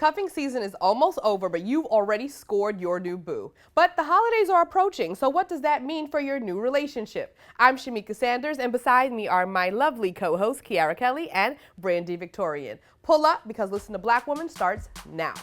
Cuffing season is almost over, but you've already scored your new boo. But the holidays are approaching, so what does that mean for your new relationship? I'm Shamika Sanders, and beside me are my lovely co-hosts, Kiara Kelly and Brandy Victorian. Pull up, because Listen to Black Woman starts now.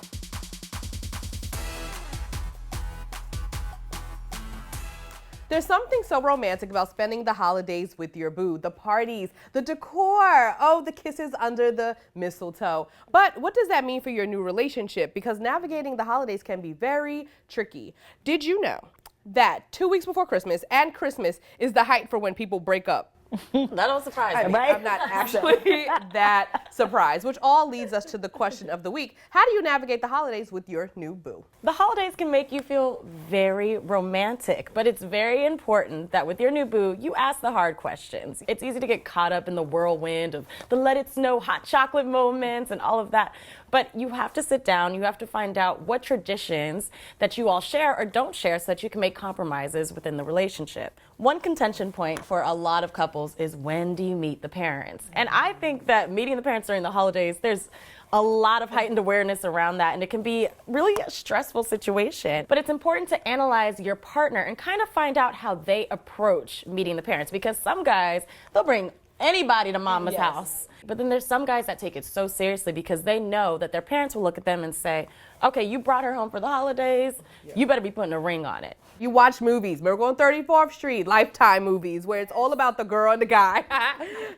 There's something so romantic about spending the holidays with your boo. The parties, the decor, oh, the kisses under the mistletoe. But what does that mean for your new relationship? Because navigating the holidays can be very tricky. Did you know that 2 weeks before Christmas and Christmas is the height for when people break up? That don't surprise me. Right? I'm not actually that surprised, which all leads us to the question of the week. How do you navigate the holidays with your new boo? The holidays can make you feel very romantic, but it's very important that with your new boo, you ask the hard questions. It's easy to get caught up in the whirlwind of the let it snow hot chocolate moments and all of that. But you have to sit down, you have to find out what traditions that you all share or don't share so that you can make compromises within the relationship. One contention point for a lot of couples is, when do you meet the parents? And I think that meeting the parents during the holidays, there's a lot of heightened awareness around that, and it can be really a stressful situation. But it's important to analyze your partner and kind of find out how they approach meeting the parents, because some guys, they'll bring anybody to mama's house. But then there's some guys that take it so seriously because they know that their parents will look at them and say, okay, you brought her home for the holidays, you better be putting a ring on it. You watch movies, Miracle on 34th Street, Lifetime movies, where it's all about the girl and the guy.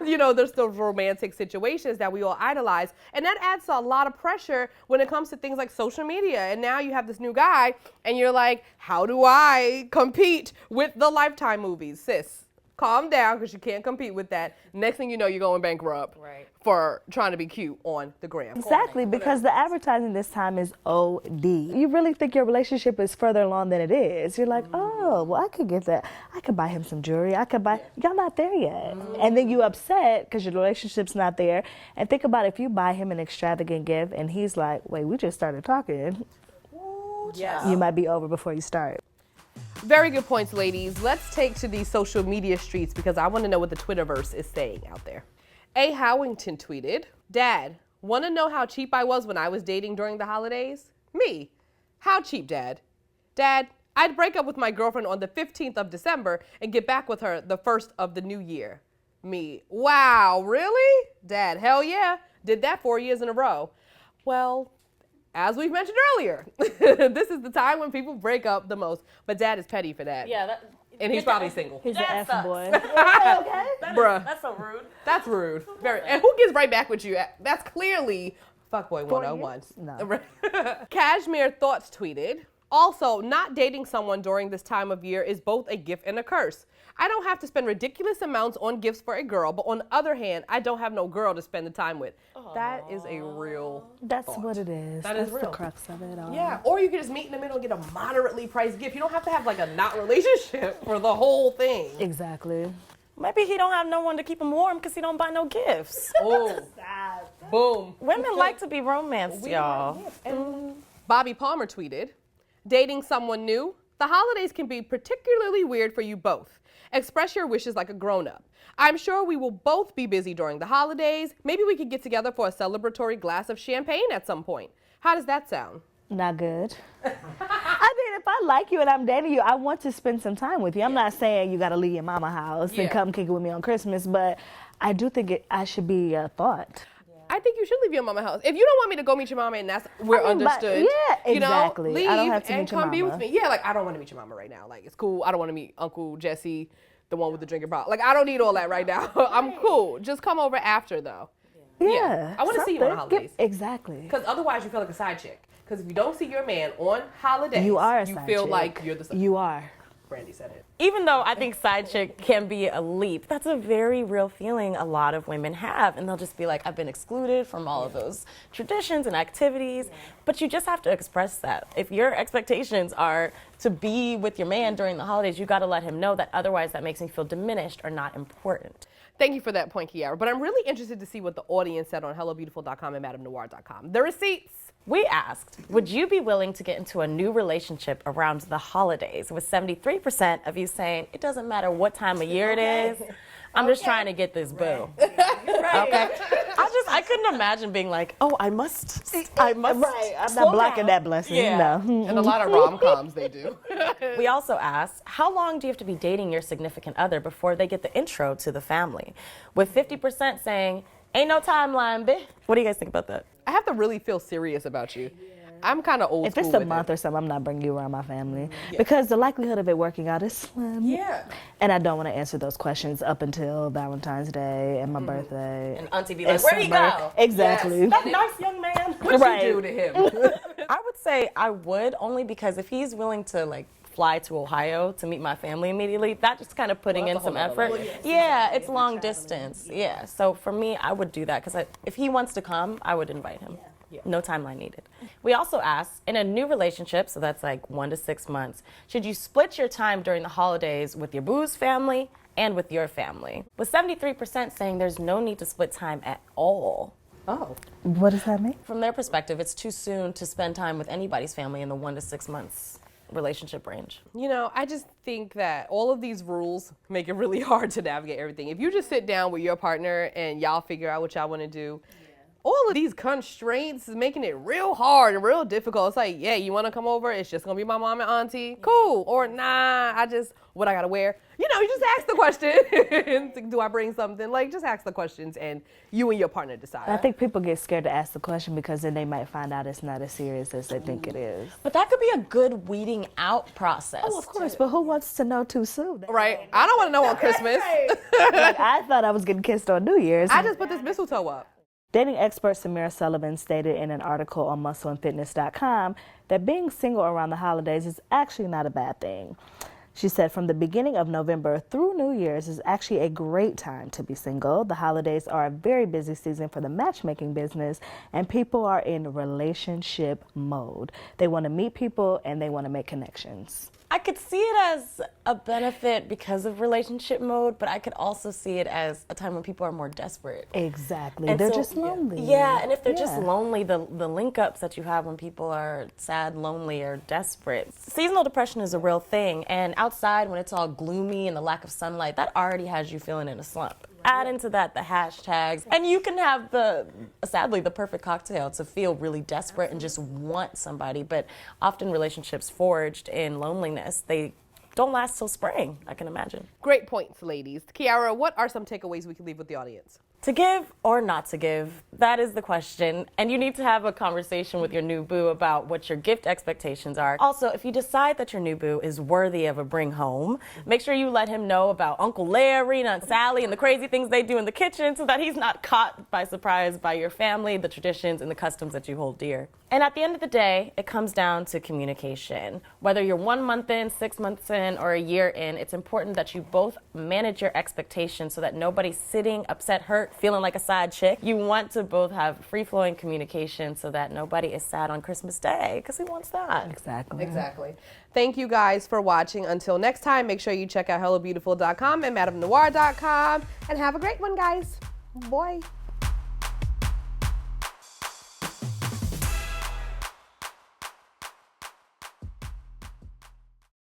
You know, there's those romantic situations that we all idolize. And that adds a lot of pressure when it comes to things like social media. And now you have this new guy, and you're like, how do I compete with the Lifetime movies? Sis, calm down, because you can't compete with that. Next thing you know, you're going bankrupt for trying to be cute on the gram. Exactly, because the advertising this time is OD. You really think your relationship is further along than it is. You're like, oh, well, I could get that. I could buy him some jewelry. I could buy, y'all not there yet. And then you upset because your relationship's not there. And think about if you buy him an extravagant gift and he's like, wait, we just started talking. You might be over before you start. Very good points, ladies. Let's take to these social media streets because I want to know what the Twitterverse is saying out there. A. Howington tweeted, Dad, want to know how cheap I was when I was dating during the holidays? Me. How cheap, Dad? Dad, I'd break up with my girlfriend on the 15th of December and get back with her the 1st of the new year. Me. Wow, really? Dad, hell yeah. Did that 4 years in a row. Well, as we've mentioned earlier, this is the time when people break up the most. But Dad is petty for that. Yeah, and he's probably single. He's an F boy. Bruh. That's so rude. That's rude. Very. And who gets right back with you? That's clearly fuckboy 101. No. Cashmere Thoughts tweeted, also, not dating someone during this time of year is both a gift and a curse. I don't have to spend ridiculous amounts on gifts for a girl, but on the other hand, I don't have no girl to spend the time with. Aww. That is a real That's thought. what it is. That's That's real. the crux of it all. Yeah, or you can just meet in the middle and get a moderately priced gift. You don't have to have like a not relationship for the whole thing. Exactly. Maybe he don't have no one to keep him warm because he don't buy no gifts. Oh, boom. Women like to be romanced, y'all. Bobby Palmer tweeted, dating someone new, the holidays can be particularly weird for you both. Express your wishes like a grown-up. I'm sure we will both be busy during the holidays. Maybe we could get together for a celebratory glass of champagne at some point. How does that sound? Not good. I mean, if I like you and I'm dating you, I want to spend some time with you. I'm not saying you got to leave your mama house and come kick it with me on Christmas, but I do think I should be a thought. I think you should leave your mama house. If you don't want me to go meet your mama and we're understood. Yeah, exactly. You know, leave I don't have to and meet your come be mama. with me. Yeah, like I don't want to meet your mama right now. Like it's cool. I don't want to meet Uncle Jesse, the one with the drinking bottle. Like I don't need all that right now. I'm cool. Just come over after though. Yeah. I want to see you on the holidays. Exactly. Because otherwise you feel like a side chick. Because if you don't see your man on holidays, You are a you side feel chick. like you're the side. You are. Brandy said it. Even though I think side chick can be a leap, that's a very real feeling a lot of women have. And they'll just be like, I've been excluded from all of those traditions and activities. But you just have to express that. If your expectations are to be with your man during the holidays, you got to let him know that. Otherwise, that makes him feel diminished or not important. Thank you for that point, Kiara. But I'm really interested to see what the audience said on HelloBeautiful.com and MadameNoir.com. The receipts. We asked, would you be willing to get into a new relationship around the holidays? With 73% of you saying, it doesn't matter what time of year it is, I'm just trying to get this boo. Right. Okay. I couldn't imagine being like, oh, I must. Right. I'm slow not blocking down. that blessing. Yeah. No. And a lot of rom-coms they do. We also asked, how long do you have to be dating your significant other before they get the intro to the family? With 50% saying, ain't no timeline, bitch. What do you guys think about that? I have to really feel serious about you. I'm kind of old If school it's a with month it. or something, I'm not bringing you around my family because the likelihood of it working out is slim. Yeah. And I don't want to answer those questions up until Valentine's Day and my birthday. And auntie be like, and where'd he summer. go? Exactly. That nice young man. What'd Right. you do to him? I would say I would, only because if he's willing to like fly to Ohio to meet my family immediately, that's just kind of putting in some effort. Yeah, it's long distance. Yeah, so for me, I would do that because if he wants to come, I would invite him. No timeline needed. We also asked, in a new relationship, so that's like 1 to 6 months, should you split your time during the holidays with your boo's family and with your family? With 73% saying there's no need to split time at all. Oh. What does that mean? From their perspective, it's too soon to spend time with anybody's family in the 1 to 6 months relationship range. You know, I just think that all of these rules make it really hard to navigate everything. If you just sit down with your partner and y'all figure out what y'all want to do, all of these constraints is making it real hard and real difficult. It's like, yeah, you want to come over? It's just going to be my mom and auntie. Cool. Or nah, what I got to wear? You know, you just ask the question. Do I bring something? Like, just ask the questions and you and your partner decide. I think people get scared to ask the question because then they might find out it's not as serious as they think it is. But that could be a good weeding out process. Oh, of course, but who wants to know too soon? Right? I don't want to know on Christmas. Like, I thought I was getting kissed on New Year's. I just put this mistletoe up. Dating expert Samira Sullivan stated in an article on muscleandfitness.com that being single around the holidays is actually not a bad thing. She said from the beginning of November through New Year's is actually a great time to be single. The holidays are a very busy season for the matchmaking business and people are in relationship mode. They want to meet people and they want to make connections. I could see it as a benefit because of relationship mode, but I could also see it as a time when people are more desperate. Exactly. And They're so- just lonely. Yeah, and if they're just Yeah. lonely, the link ups that you have when people are sad, lonely, or desperate. Seasonal depression is a real thing, and outside when it's all gloomy and the lack of sunlight, that already has you feeling in a slump. Add into that the hashtags, and you can have sadly, the perfect cocktail to feel really desperate and just want somebody. But often relationships forged in loneliness, they don't last till spring, I can imagine. Great points, ladies. Kiara, what are some takeaways we can leave with the audience? To give or not to give, that is the question. And you need to have a conversation with your new boo about what your gift expectations are. Also, if you decide that your new boo is worthy of a bring home, make sure you let him know about Uncle Larry and Aunt Sally and the crazy things they do in the kitchen so that he's not caught by surprise by your family, the traditions, and the customs that you hold dear. And at the end of the day, it comes down to communication. Whether you're 1 month in, 6 months in, or a year in, it's important that you both manage your expectations so that nobody's sitting upset, hurt, feeling like a side chick. You want to both have free-flowing communication so that nobody is sad on Christmas Day, because who wants that? Exactly. Exactly. Thank you guys for watching. Until next time, make sure you check out HelloBeautiful.com and MadameNoir.com. And have a great one, guys. Bye.